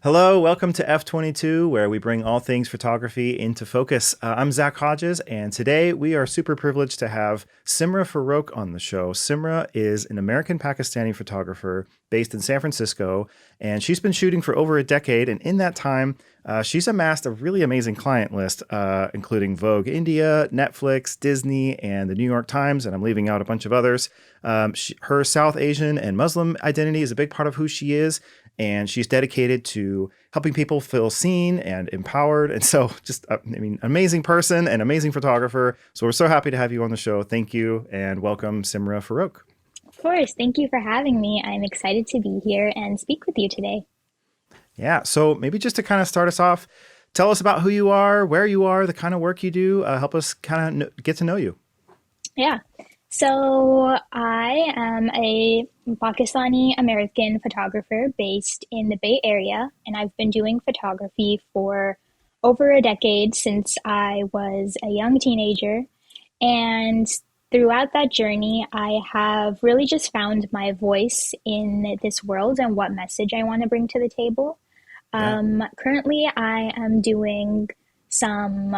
Hello, welcome to F22, where we bring all things photography into focus. I'm Zach Hodges, and today we are super privileged to have Simrah Farrukh on the show. Simrah is an American Pakistani photographer based in San Francisco, and she's been shooting for over a decade. And in that time, she's amassed a really amazing client list, including Vogue India, Netflix, Disney, and the New York Times, and I'm leaving out a bunch of others. Her South Asian and Muslim identity is a big part of who she is, and she's dedicated to helping people feel seen and empowered. And so amazing person and amazing photographer. So we're so happy to have you on the show. Thank you and welcome, Simrah Farrukh. Of course. Thank you for having me. I'm excited to be here and speak with you today. Yeah. So maybe just to kind of start us off, tell us about who you are, where you are, the kind of work you do. Help us kind of get to know you. Yeah. So I am a Pakistani American photographer based in the Bay Area, and I've been doing photography for over a decade since I was a young teenager. And throughout that journey, I have really just found my voice in this world and what message I want to bring to the table. Yeah. Currently, I am doing some.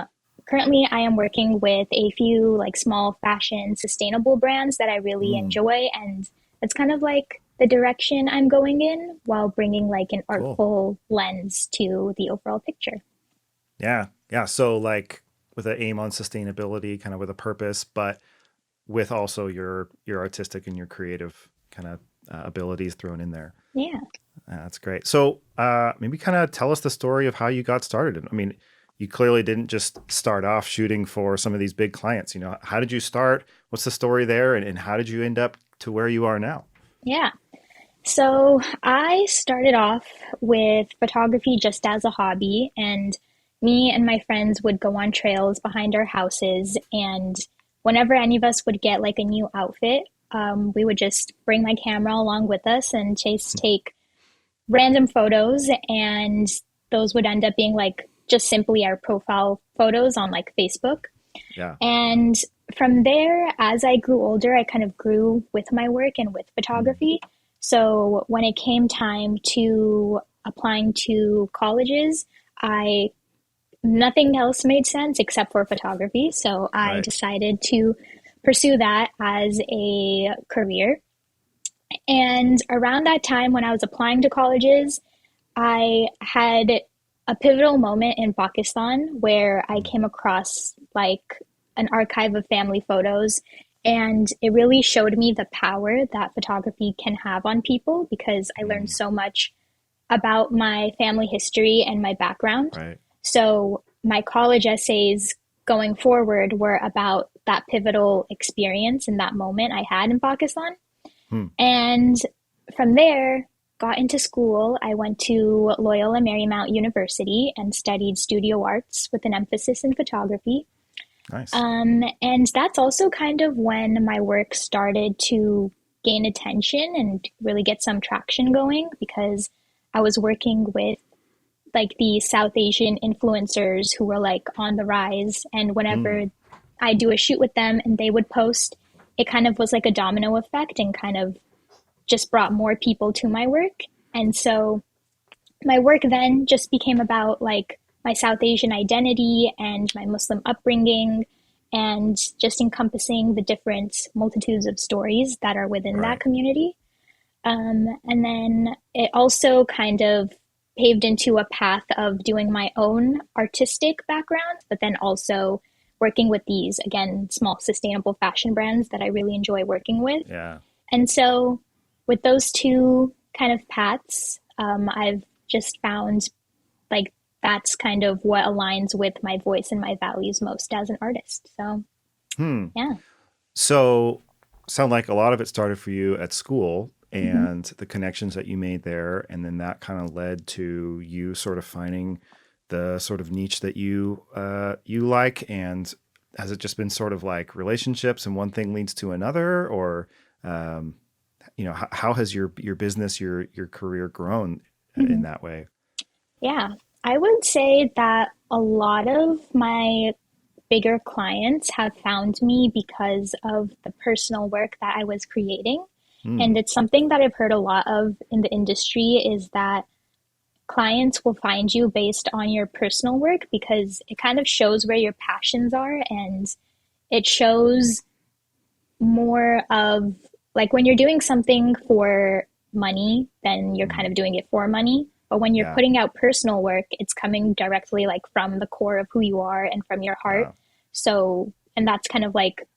Currently, I am working with a few like small fashion sustainable brands that I really Mm, enjoy, and it's kind of like the direction I'm going in while bringing like an cool. artful lens to the overall picture. Yeah. Yeah. So like with an aim on sustainability, kind of with a purpose, but with also your artistic and your creative kind of abilities thrown in there. Yeah. That's great. So maybe kind of tell us the story of how you got started. I mean, you clearly didn't just start off shooting for some of these big clients. You know, how did you start? What's the story there? And how did you end up to where you are now? Yeah. So I started off with photography just as a hobby, and me and my friends would go on trails behind our houses. And whenever any of us would get like a new outfit, we would just bring my camera along with us and chase take random photos. And those would end up being like just simply our profile photos on like Facebook. Yeah. And from there, as I grew older, I kind of grew with my work and with Mm, photography. So when it came time to applying to colleges, I nothing else made sense except for photography. So I right. decided to pursue that as a career. And around that time when I was applying to colleges, I had a pivotal moment in Pakistan where I Mm, came across like an archive of family photos, and it really showed me the power that photography can have on people because I learned mm, so much about my family history and my background. right. So my college essays going forward were about that pivotal experience and that moment I had in Pakistan. Hmm. And from there, got into school. I went to Loyola Marymount University and studied studio arts with an emphasis in photography. Nice. And that's also kind of when my work started to gain attention and really get some traction going because I was working with like the South Asian influencers who were like on the rise. And Mm, whenever I do a shoot with them and they would post, it kind of was like a domino effect and kind of just brought more people to my work. And so my work then just became about like my South Asian identity and my Muslim upbringing and just encompassing the different multitudes of stories that are within that right. community. And then it also kind of paved into a path of doing my own artistic background, but then also working with these, again, small sustainable fashion brands that I really enjoy working with. Yeah. And so, with those two kind of paths, I've just found like that's kind of what aligns with my voice and my values most as an artist. So, Hmm. yeah. So, sound like a lot of it started for you at school Mm-hmm. and the connections that you made there, and then that kind of led to you sort of finding the sort of niche that you like. And has it just been sort of like relationships, and one thing leads to another, or um, how has your business, your career grown Mm-hmm. in that way? Yeah. I would say that a lot of my bigger clients have found me because of the personal work that I was creating. Hmm. And it's something that I've heard a lot of in the industry is that clients will find you based on your personal work because it kind of shows where your passions are, and it shows more of like when you're doing something for money, then you're kind Mm, of doing it for money. But when you're yeah. putting out personal work, it's coming directly like from the core of who you are and from your heart. Wow. So, and that's kind of like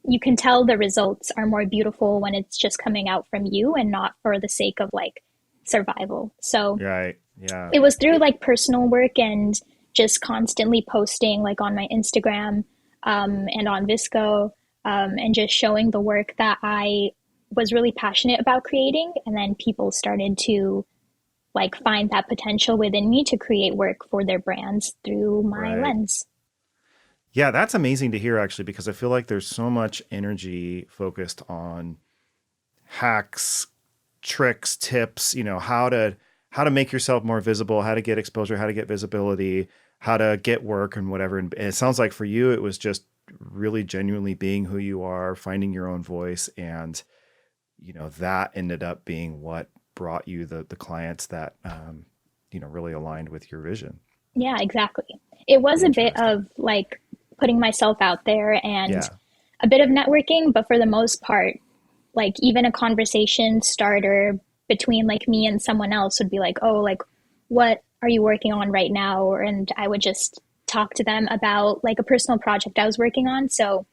you can tell the results are more beautiful when it's just coming out from you and not for the sake of like survival. So, Right. Yeah. it was through like personal work and just constantly posting like on my Instagram and on VSCO and just showing the work that I was really passionate about creating. And then people started to like find that potential within me to create work for their brands through my Right. lens. Yeah, that's amazing to hear actually, because I feel like there's so much energy focused on hacks, tricks, tips, how to make yourself more visible, how to get exposure, how to get visibility, how to get work and whatever. And it sounds like for you it was just really genuinely being who you are, finding your own voice, and that ended up being what brought you the clients that really aligned with your vision. Yeah, exactly. It was a bit Interesting. of like putting myself out there and Yeah. a bit of networking, but for the most part, like even a conversation starter between like me and someone else would be like, oh, like what are you working on right now? Or and I would just talk to them about like a personal project I was working on. So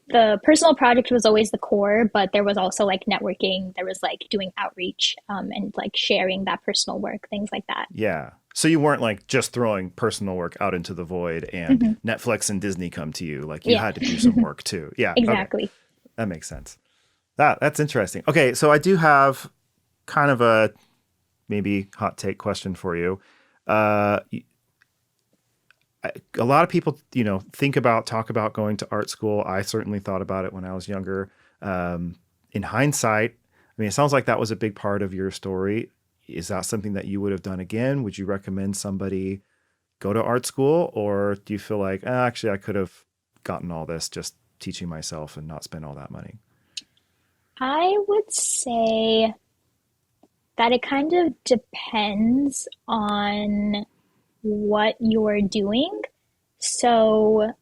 the personal project was always the core, but there was also like networking, there was like doing outreach and like sharing that personal work, things like that. Yeah. So you weren't like just throwing personal work out into the void and Hmm. Netflix and Disney come to you. Like you Yeah, had to do some work too. Yeah. Okay. exactly. That makes sense. That's interesting. Okay. So I do have kind of a maybe hot take question for you. Uh, a lot of people, talk about going to art school. I certainly thought about it when I was younger. In hindsight, I mean, it sounds like that was a big part of your story. Is that something that you would have done again? Would you recommend somebody go to art school, or do you feel like, actually, I could have gotten all this just teaching myself and not spend all that money? I would say that it kind of depends on what you're doing. So,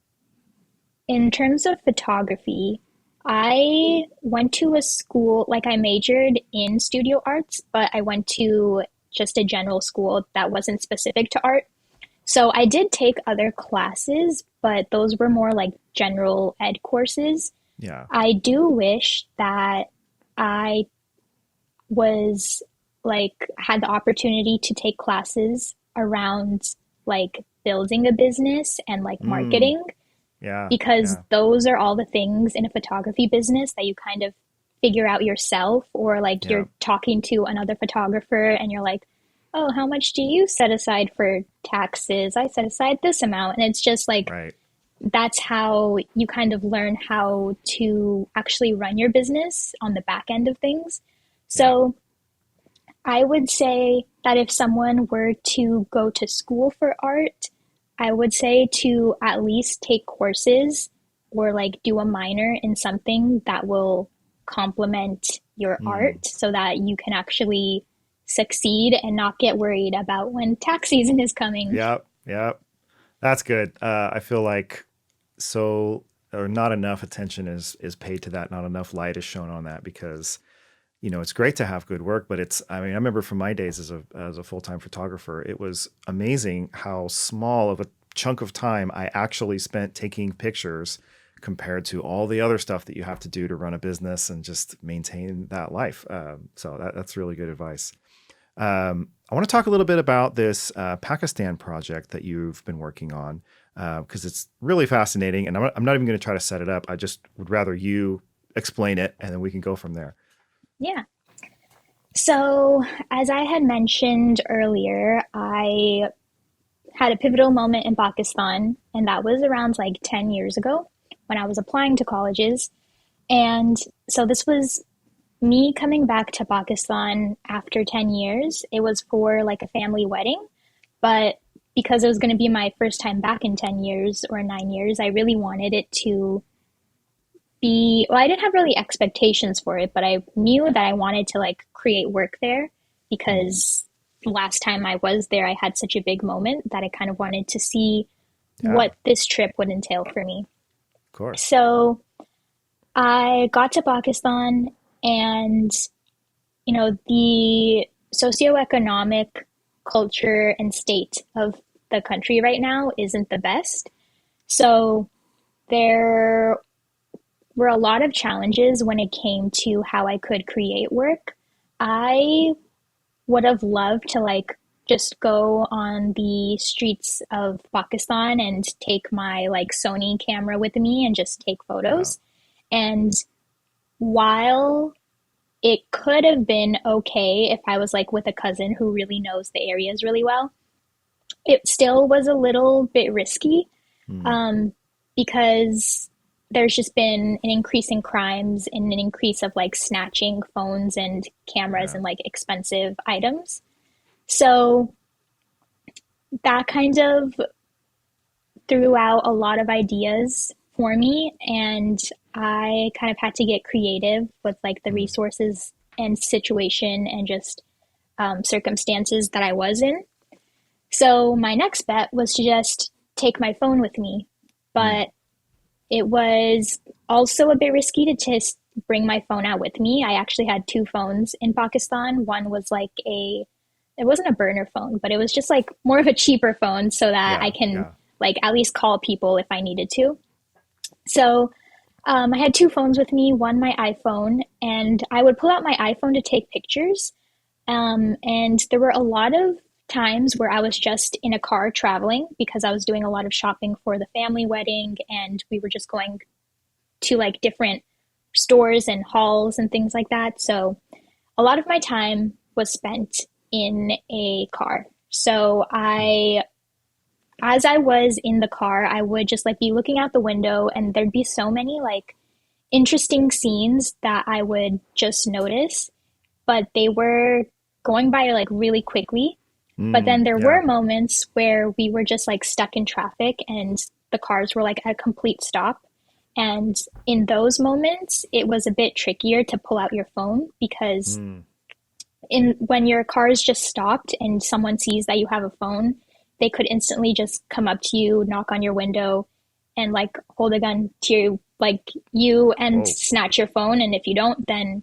in terms of photography, I went to a school, like I majored in studio arts, but I went to just a general school that wasn't specific to art. So I did take other classes, but those were more like general ed courses. Yeah. I do wish that I was like had the opportunity to take classes around like building a business and like Mm, marketing yeah. because Yeah. those are all the things in a photography business that you kind of figure out yourself, or like Yeah. you're talking to another photographer and you're like, oh, how much do you set aside for taxes? I set aside this amount. And it's just like Right. that's how you kind of learn how to actually run your business on the back end of things. Yeah. So I would say that if someone were to go to school for art, I would say to at least take courses or like do a minor in something that will complement your Mm. art so that you can actually succeed and not get worried about when tax season is coming. Yep. Yep. That's good. I feel like so or not enough attention is paid to that. Not enough light is shown on that because it's great to have good work, but I mean, I remember from my days as a full-time photographer, it was amazing how small of a chunk of time I actually spent taking pictures compared to all the other stuff that you have to do to run a business and just maintain that life. So that's really good advice. I want to talk a little bit about this Pakistan project that you've been working on because it's really fascinating. And I'm not even going to try to set it up. I just would rather you explain it and then we can go from there. Yeah. So, as I had mentioned earlier, I had a pivotal moment in Pakistan, and that was around like 10 years ago when I was applying to colleges. And so, this was me coming back to Pakistan after 10 years. It was for like a family wedding, but because it was going to be my first time back in 10 years or 9 years, I really wanted it to be, well, I didn't have really expectations for it, but I knew that I wanted to like create work there Mm, because the last time I was there, I had such a big moment that I kind of wanted to see Yeah, what this trip would entail for me. of course. So I got to Pakistan, and the socioeconomic culture and state of the country right now isn't the best. So there were a lot of challenges when it came to how I could create work. I would have loved to just go on the streets of Pakistan and take my Sony camera with me and just take Yeah. photos. And while it could have been okay if I was with a cousin who really knows the areas really well, it still was a little bit risky, Hmm. um, because there's just been an increase in crimes and an increase of snatching phones and cameras Yeah. and expensive items. So that kind of threw out a lot of ideas for me, and I kind of had to get creative with the Hmm. resources and situation and just circumstances that I was in. So my next bet was to just take my phone with me, Hmm. but it was also a bit risky to just bring my phone out with me. I actually had two phones in Pakistan. One was it wasn't a burner phone, but it was just more of a cheaper phone so that I Yeah. can Yeah. at least call people if I needed to. So I had two phones with me, one my iPhone, and I would pull out my iPhone to take pictures. And there were a lot of times where I was just in a car traveling because I was doing a lot of shopping for the family wedding, and we were just going to different stores and halls and things like that. So a lot of my time was spent in a car. So Hmm. as I was in the car, I would just be looking out the window, and there'd be so many interesting scenes that I would just notice, but they were going by really quickly. But Hmm. then there Yeah. were moments where we were just stuck in traffic and the cars were at a complete stop. And in those moments, it was a bit trickier to pull out your phone because Hmm. in when your car is just stopped and someone sees that you have a phone, they could instantly just come up to you, knock on your window, and hold a gun to you and Whoa. snatch your phone. And if you don't, then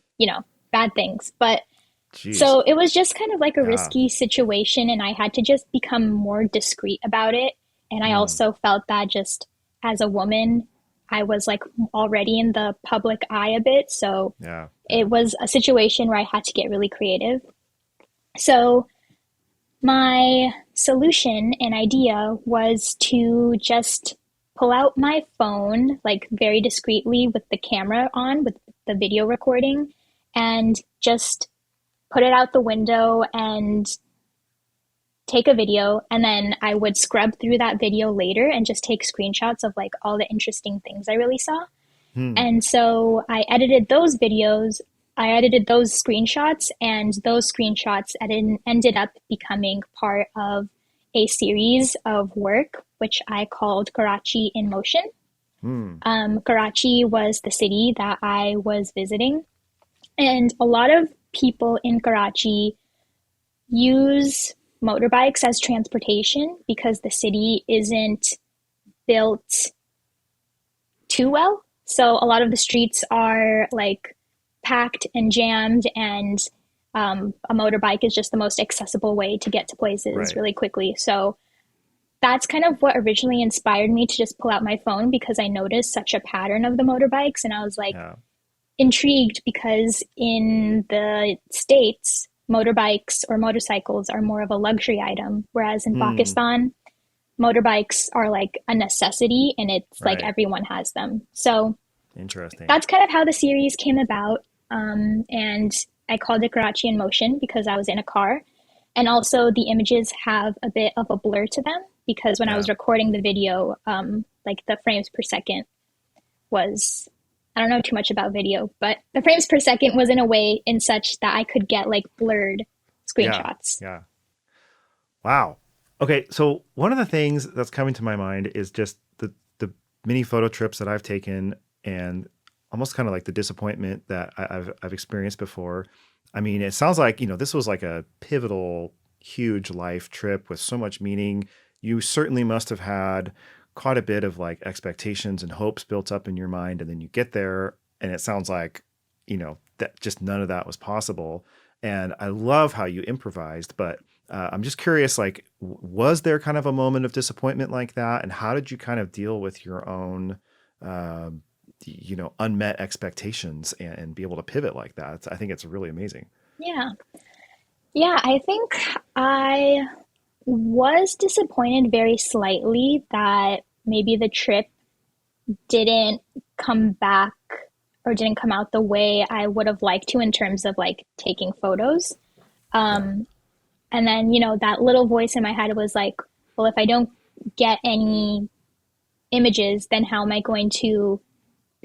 bad things. But Jeez. so it was just kind of a Yeah. risky situation, and I had to just become more discreet about it. And I Hmm. also felt that just as a woman, I was already in the public eye a bit. So Yeah. Yeah. it was a situation where I had to get really creative. So my solution and idea was to just pull out my phone, very discreetly with the camera on, with the video recording, and just put it out the window and take a video, and then I would scrub through that video later and just take screenshots of all the interesting things I really saw. Hmm. And so I edited those screenshots, and those screenshots ended up becoming part of a series of work which I called Karachi in Motion. Hmm. Karachi was the city that I was visiting, and a lot of people in Karachi use motorbikes as transportation because the city isn't built too well. So a lot of the streets are packed and jammed, and a motorbike is just the most accessible way to get to places Right. really quickly. So that's kind of what originally inspired me to just pull out my phone because I noticed such a pattern of the motorbikes, and I was Yeah. intrigued because in the States, motorbikes or motorcycles are more of a luxury item, whereas in Hmm. Pakistan, motorbikes are a necessity and it's Right. everyone has them. So Interesting. that's kind of how the series came about. And I called it Karachi in Motion because I was in a car. And also, the images have a bit of a blur to them because when I Yeah. was recording the video, the frames per second was, I don't know too much about video, but the frames per second was in a way in such that I could get blurred Yeah. screenshots. Yeah. Wow. Okay, so one of the things that's coming to my mind is just the many photo trips that I've taken, and almost kind of like the disappointment that I've experienced before. I mean, it sounds like, this was like a pivotal, huge life trip with so much meaning. You certainly must have had quite a bit of like expectations and hopes built up in your mind. And then you get there and it sounds like, that just none of that was possible. And I love how you improvised, but I'm just curious, like, was there kind of a moment of disappointment like that? And how did you kind of deal with your own, um, unmet expectations and be able to pivot like that? I think it's really amazing. Yeah. Yeah, I think I was disappointed very slightly that maybe the trip didn't come back or didn't come out the way I would have liked to in terms of like taking photos. Yeah. Um, and then, that little voice in my head was like, well, if I don't get any images, then how am I going to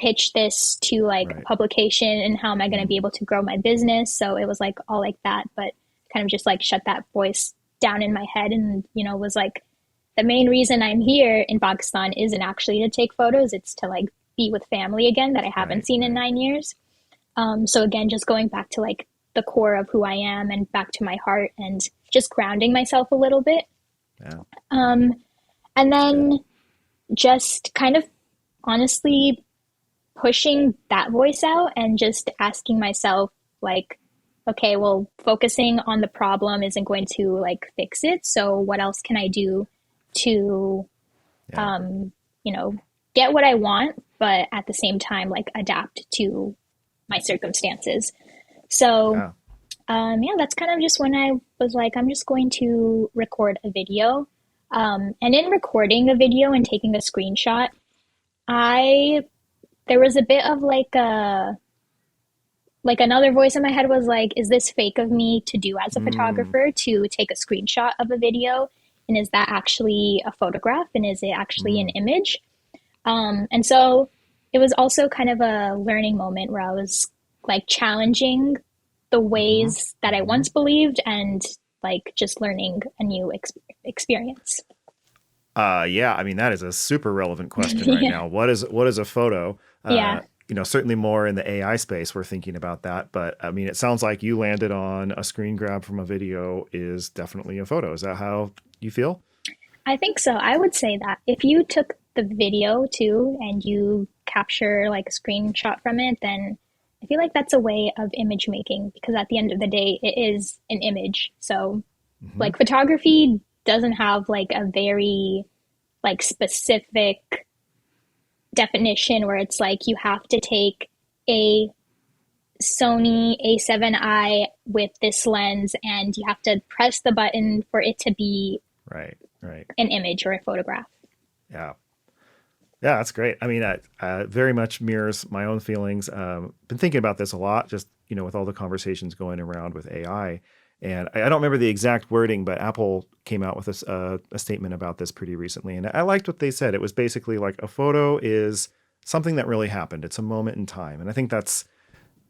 pitch this to like a Right. publication and how am I going to be Mhm. able to grow my business? So it was like all like that, but kind of just like shut that voice down in my head and, was like, the main reason I'm here in Pakistan isn't actually to take photos, it's to like be with family again that I haven't Right. seen in Right. 9 years. So again, just going back to like the core of who I am and back to my heart and just grounding myself a little bit. Yeah. Um, and That's good. then just kind of honestly pushing that voice out and just asking myself, like, okay, well, focusing on the problem isn't going to like fix it. So what else can I do to, Yeah. um, you know, get what I want, but at the same time, like adapt to my circumstances. So, Yeah. yeah, that's kind of just when I was like, I'm just going to record a video. And in recording a video and taking a screenshot, I there was a bit of like another voice in my head was like, is this fake of me to do as a Mm, photographer to take a screenshot of a video? And is that actually a photograph? And is it actually an mm, image? And so it was also kind of a learning moment where I was like challenging the mm-hmm, ways that I mm-hmm. once believed and like just learning a new experience. Yeah, I mean that is a super relevant question right Yeah. now. What is a photo? Yeah. Certainly more in the AI space, we're thinking about that. But I mean, it sounds like you landed on a screen grab from a video is definitely a photo. Is that how you feel? I think so. I would say that if you took the video too and you capture like a screenshot from it, then I feel like that's a way of image making because at the end of the day, it is an image. So, Hmm. like, photography doesn't have like a very like specific definition where it's like you have to take a Sony A7i with this lens and you have to press the button for it to be Right, right. an image or a photograph. Yeah. Yeah, that's great. I mean, very much mirrors my own feelings. Been thinking about this a lot, just with all the conversations going around with AI. And I don't remember the exact wording, but Apple came out with a statement about this pretty recently, and I liked what they said. It was basically like a photo is something that really happened. It's a moment in time, and I think that's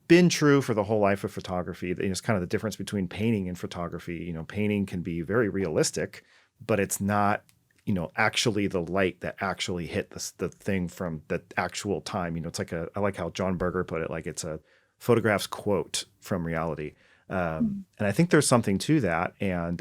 been true for the whole life of photography. It's kind of the difference between painting and photography. Painting can be very realistic, but it's not, actually the light that actually hit the thing from the actual time. It's like I like how John Berger put it, like it's a photograph's quote from reality. And I think there's something to that. And,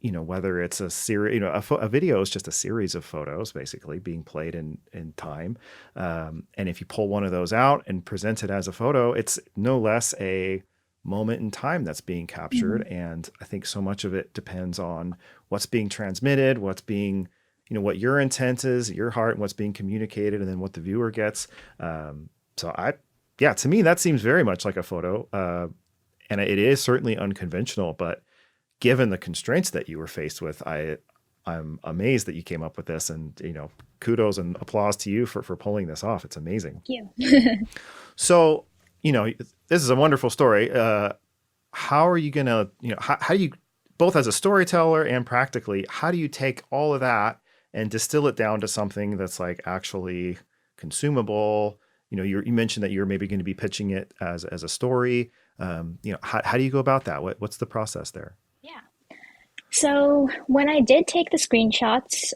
whether it's a series, a video is just a series of photos basically being played in time. And if you pull one of those out and present it as a photo, it's no less a moment in time that's being captured. Mhm. And I think so much of it depends on what's being transmitted, what's being, what your intent is, your heart, and what's being communicated, and then what the viewer gets. Yeah, to me, that seems very much like a photo. And it is certainly unconventional, but given the constraints that you were faced with, I'm amazed that you came up with this, and kudos and applause to you for pulling this off. It's amazing. Thank you. So, this is a wonderful story. How are you gonna, how do you, both as a storyteller and practically, how do you take all of that and distill it down to something that's like actually consumable? You mentioned that you're maybe going to be pitching it as a story. How do you go about that? What's the process there? Yeah. So when I did take the screenshots,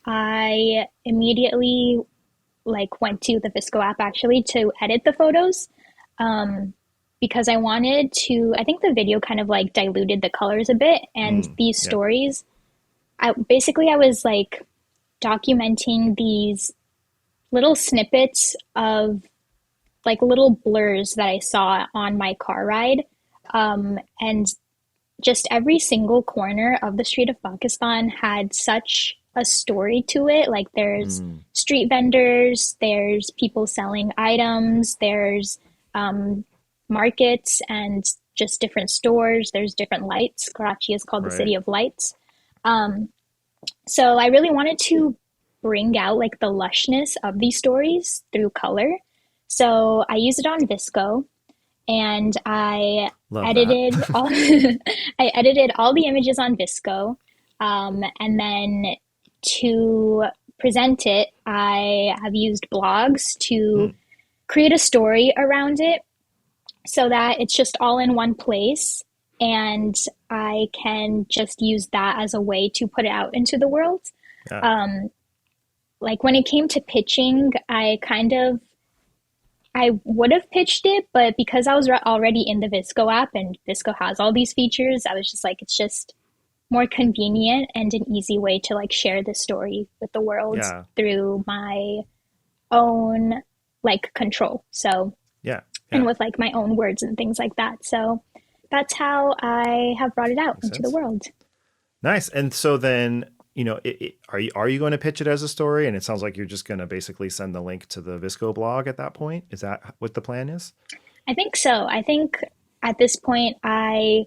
I immediately like went to the VSCO app actually to edit the photos. Um, because I wanted to, I think the video kind of like diluted the colors a bit, and these Yeah. stories, I was like documenting these little snippets of like little blurs that I saw on my car ride. And just every single corner of the street of Pakistan had such a story to it. Like there's Mm, street vendors, there's people selling items, there's markets and just different stores, there's different lights. Karachi is called the right. city of lights. So I really wanted to bring out like the lushness of these stories through color. So I used it on VSCO, and I Love that. edited all I edited all the images on VSCO. And then to present it, I have used blogs to Mm, create a story around it so that it's just all in one place, and I can just use that as a way to put it out into the world. yeah. Like when it came to pitching, I would have pitched it, but because I was already in the VSCO app and VSCO has all these features, I was just like, it's just more convenient and an easy way to like share this story with the world Yeah. through my own like control. So, Yeah. and Yeah. with like my own words and things like that. So that's how I have brought it out Makes into the sense. world. Nice. And so then, are you going to pitch it as a story? And it sounds like you're just going to basically send the link to the Visco blog at that point. Is that what the plan is? I think so. I think at this point, I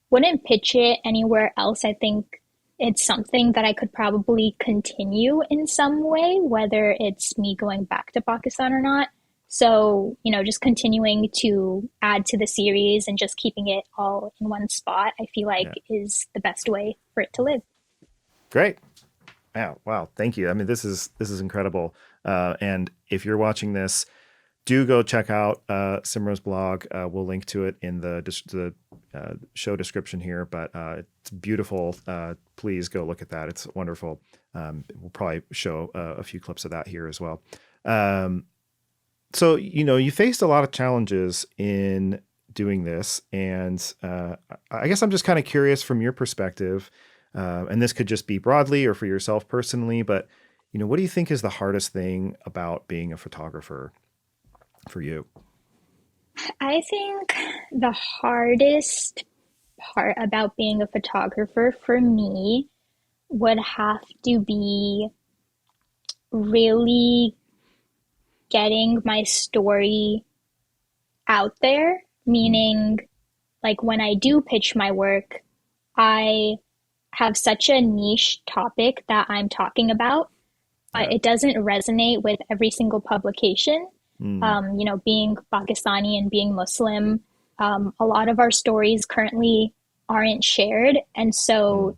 wouldn't pitch it anywhere else. I think it's something that I could probably continue in some way, whether it's me going back to Pakistan or not. So, just continuing to add to the series and just keeping it all in one spot, I feel Yeah. like is the best way for it to live. Great. Wow. Wow. Thank you. I mean, this is incredible. And if you're watching this, do go check out Simra's blog. We'll link to it in the show description here, but it's beautiful. Please go look at that. It's wonderful. We'll probably show a few clips of that here as well. Um, so, you faced a lot of challenges in doing this. And I guess I'm just kind of curious from your perspective, and this could just be broadly or for yourself personally, but, what do you think is the hardest thing about being a photographer for you? I think the hardest part about being a photographer for me would have to be really getting my story out there, Mm, meaning like when I do pitch my work, I have such a niche topic that I'm talking about, but yeah. it doesn't resonate with every single publication. Mm, Being Pakistani and being Muslim, a lot of our stories currently aren't shared. And mm, so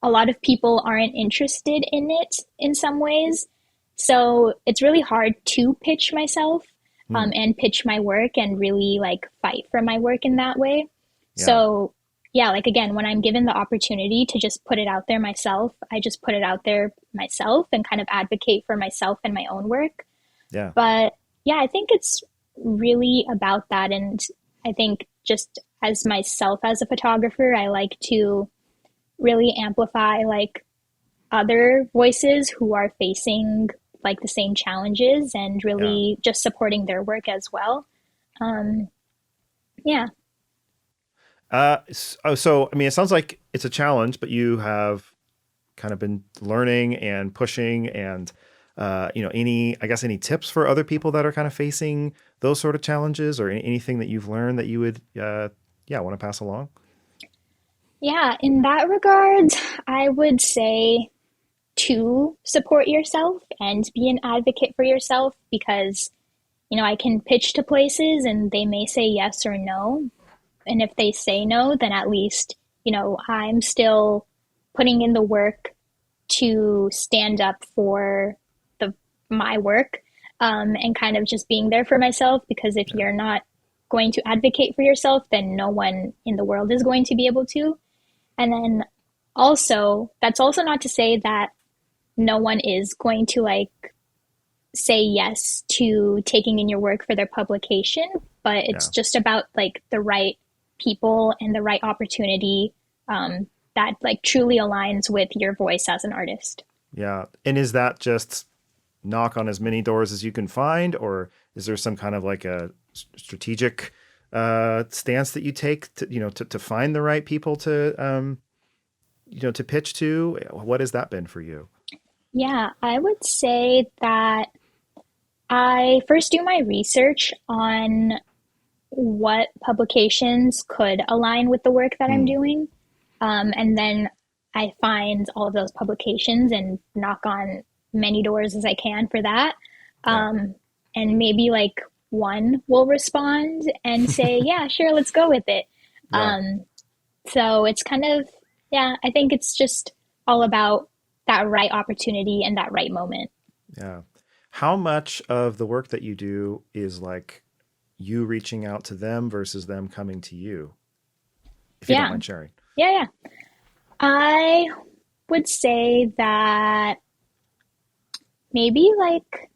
a lot of people aren't interested in it in some ways. So it's really hard to pitch myself, mm, and pitch my work and really like fight for my work in that way. yeah. So yeah, like again, when I'm given the opportunity to just put it out there myself, I just put it out there myself and kind of advocate for myself and my own work. Yeah. But yeah, I think it's really about that. And I think just as myself as a photographer, I like to really amplify like other voices who are facing like the same challenges and Yeah. really just supporting their work as well. Um, yeah. So, I mean, it sounds like it's a challenge, but you have kind of been learning and pushing and, I guess, any tips for other people that are kind of facing those sort of challenges or anything that you've learned that you would, want to pass along? Yeah, in that regard, I would say to support yourself and be an advocate for yourself because, I can pitch to places and they may say yes or no. And if they say no, then at least, I'm still putting in the work to stand up for the my work, and kind of just being there for myself because if Yeah. you're not going to advocate for yourself, then no one in the world is going to be able to. And then also, that's also not to say that no one is going to like say yes to taking in your work for their publication. but it's Yeah. just about like the right people and the right opportunity that like truly aligns with your voice as an artist. Yeah. And is that just knock on as many doors as you can find, or is there some kind of like a strategic stance that you take to, to find the right people to, to pitch to? What has that been for you? Yeah, I would say that I first do my research on what publications could align with the work that I'm Hmm. doing. And then I find all of those publications and knock on many doors as I can for that. Yeah. Um, and maybe like one will respond and say, yeah, sure, let's go with it. Yeah. Um, so it's kind of, yeah, I think it's just all about that right opportunity and that right moment. Yeah. How much of the work that you do is like you reaching out to them versus them coming to you, if you don't Yeah, mind sharing? yeah. I would say that maybe like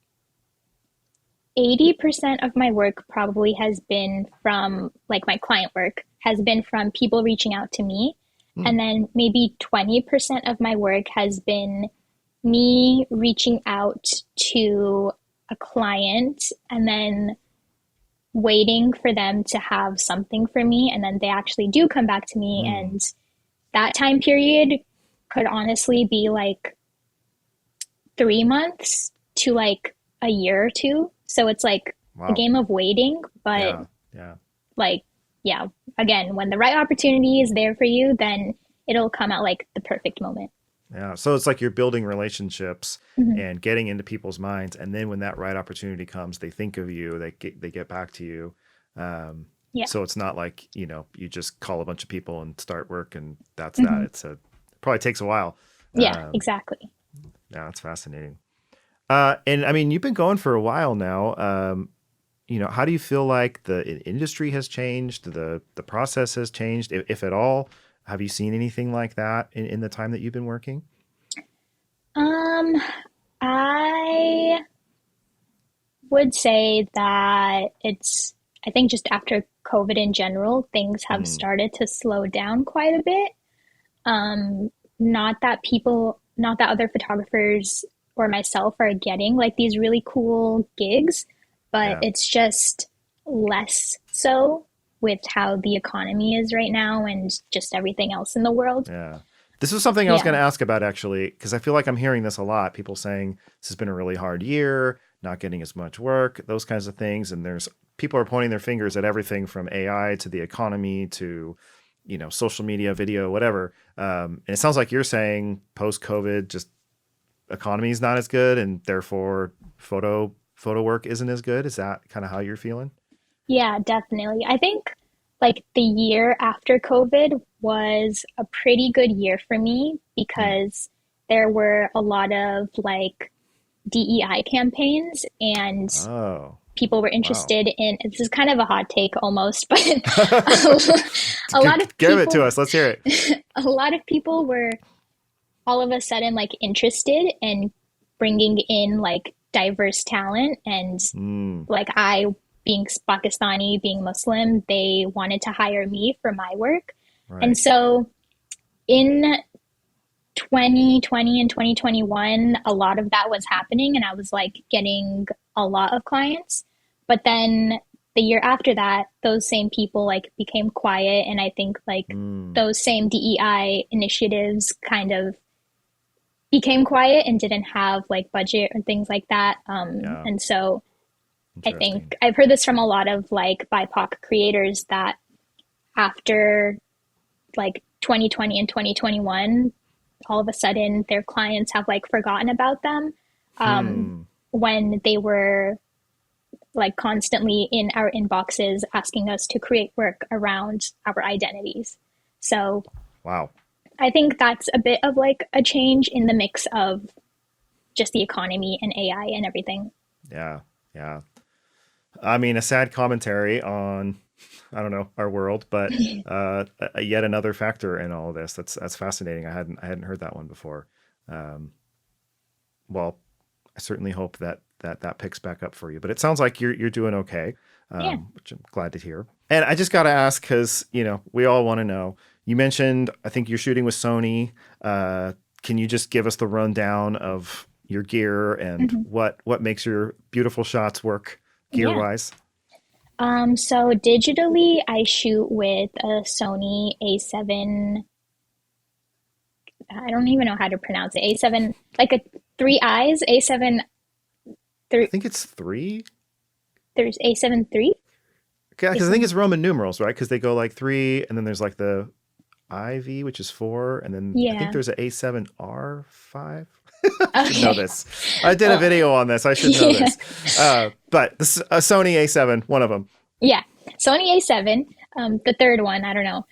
80% of my work probably has been from like my client work has been from people reaching out to me. Hmm. And then maybe 20% of my work has been me reaching out to a client and then waiting for them to have something for me. And then they actually do come back to me. Hmm. And that time period could honestly be like 3 months to like a year or two. So it's like a Wow. game of waiting, but Yeah. Yeah. like, yeah, again, when the right opportunity is there for you, then it'll come at like the perfect moment. Yeah. So it's like you're building relationships Mhm. and getting into people's minds. And then when that right opportunity comes, they think of you, they get back to you. Um, Yeah. so it's not like, you just call a bunch of people and start work and that's that. Mhm. It probably takes a while. Yeah, Um, exactly. yeah, it's fascinating. And I mean, you've been going for a while now. How do you feel like the industry has changed? The process has changed, if at all? Have you seen anything like that in the time that you've been working? Um, I would say that I think just after COVID in general, things have Hmm. started to slow down quite a bit. Um, not that other photographers or myself are getting like these really cool gigs, but Yeah. it's just less so with how the economy is right now and just everything else in the world. Yeah. This was something I was going Yeah. to ask about actually, because I feel like I'm hearing this a lot. People saying this has been a really hard year, not getting as much work, those kinds of things. And there's people are pointing their fingers at everything from AI to the economy to, social media, video, whatever. And it sounds like you're saying post COVID, just economy is not as good, and therefore photo work isn't as good. Is that kind of how you're feeling? Yeah, definitely. I think like the year after COVID was a pretty good year for me Hmm. because there were a lot of like DEI campaigns and Oh, people were wow. interested in this is kind of a hot take almost, but a lot of Give it to people us. Let's hear it. a lot of people were all of a sudden like interested in bringing in like diverse talent and Mm, like I being Pakistani, being Muslim, they wanted to hire me for my work. And right. so in 2020 and 2021, a lot of that was happening and I was like getting a lot of clients. But then the year after that, those same people like became quiet and I think like Mm, those same DEI initiatives kind of became quiet and didn't have like budget or things like that. yeah. And so I Interesting. think I've heard this from a lot of like BIPOC creators that after like 2020 and 2021, all of a sudden their clients have like forgotten about them um, Hmm. when they were like constantly in our inboxes asking us to create work around our identities. So Wow. I think that's a bit of like a change in the mix of just the economy and AI and everything. Yeah. Yeah. I mean, a sad commentary on, I don't know, our world, but yet another factor in all of this. That's fascinating. I hadn't heard that one before. Um, well, I certainly hope that picks back up for you. But it sounds like you're doing okay, Yeah. which I'm glad to hear. And I just got to ask because we all want to know. You mentioned I think you're shooting with Sony. Can you just give us the rundown of your gear and Hmm. what makes your beautiful shots work gear Yeah. wise? So digitally, I shoot with a Sony A7. I don't even know how to pronounce it. A7, like a three eyes. A7 I three. think it's three. There's A7 III. Because I think A7. it's Roman numerals, right? Because they go like three, and then there's like the IV, which is four, and then I think Yeah. there's an A7R5. I should know Okay. this. I did a Well, video on this. I should know yeah. this. But this is a Sony A7, one of them. Yeah. Sony A7. The third one, I don't know.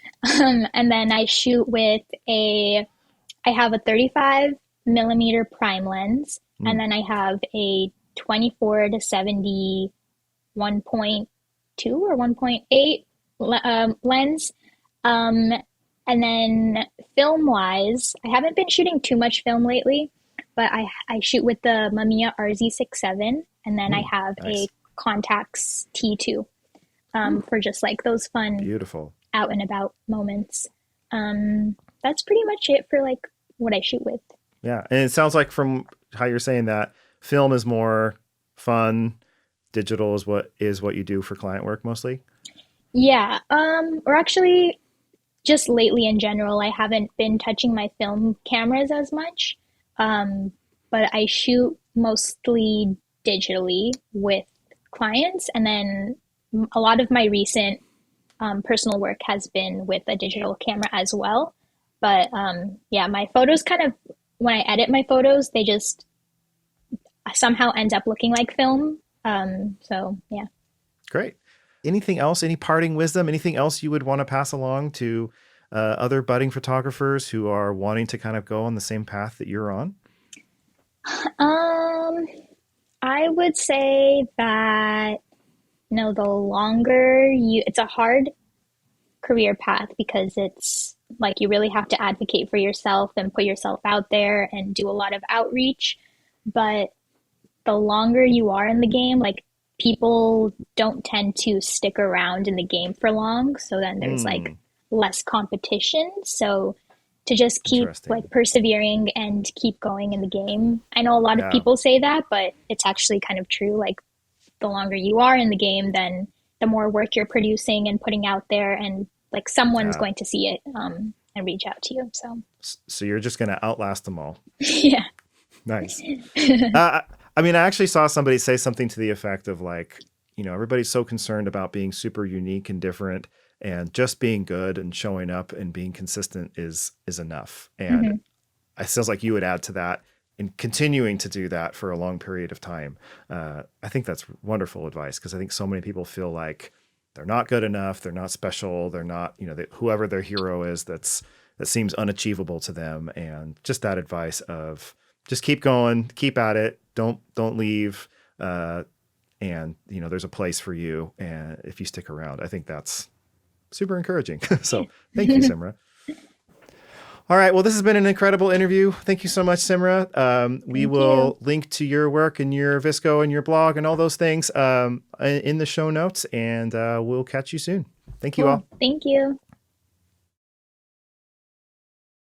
And then I shoot with I have a 35 millimeter prime lens, and Mm, then I have a 24 to 70 1.2 or 1.8 lens. Um, and then film wise, I haven't been shooting too much film lately, but I shoot with the Mamiya RZ67, and then I mm, have a nice. Contax T2 for just like those fun Beautiful. out and about moments. That's pretty much it for like what I shoot with. Yeah. And it sounds like from how you're saying that film is more fun, digital is what you do for client work mostly. Yeah, or actually, just lately in general, I haven't been touching my film cameras as much. Um, but I shoot mostly digitally with clients, and then a lot of my recent personal work has been with a digital camera as well. But yeah, my photos kind of, when I edit my photos, they just somehow end up looking like film. So yeah. Great. Anything else? Any parting wisdom? Anything else you would want to pass along to other budding photographers who are wanting to kind of go on the same path that you're on? Um, I would say that the longer it's a hard career path because it's like you really have to advocate for yourself and put yourself out there and do a lot of outreach. But the longer you are in the game, like people don't tend to stick around in the game for long. So then there's like Hmm. less competition. So to just keep Interesting. like persevering and keep going in the game. I know a lot of Yeah. people say that, but it's actually kind of true. Like the longer you are in the game, then the more work you're producing and putting out there, and like someone's Yeah. going to see it and reach out to you. So So you're just going to outlast them all. yeah. Nice. I mean, I actually saw somebody say something to the effect of like, everybody's so concerned about being super unique and different, and just being good and showing up and being consistent is enough. And Hmm. it sounds like you would add to that and continuing to do that for a long period of time. I think that's wonderful advice because I think so many people feel like they're not good enough, they're not special, they're not, whoever their hero is that seems unachievable to them. And just that advice of just keep going, keep at it, don't leave, and there's a place for you, and if you stick around, I think that's super encouraging. So thank you, Simra. All right. Well, this has been an incredible interview. Thank you so much, Simra. We Thank you. will link to your work and your VSCO and your blog and all those things in the show notes, and we'll catch you soon. Thank you Cool. all. Thank you.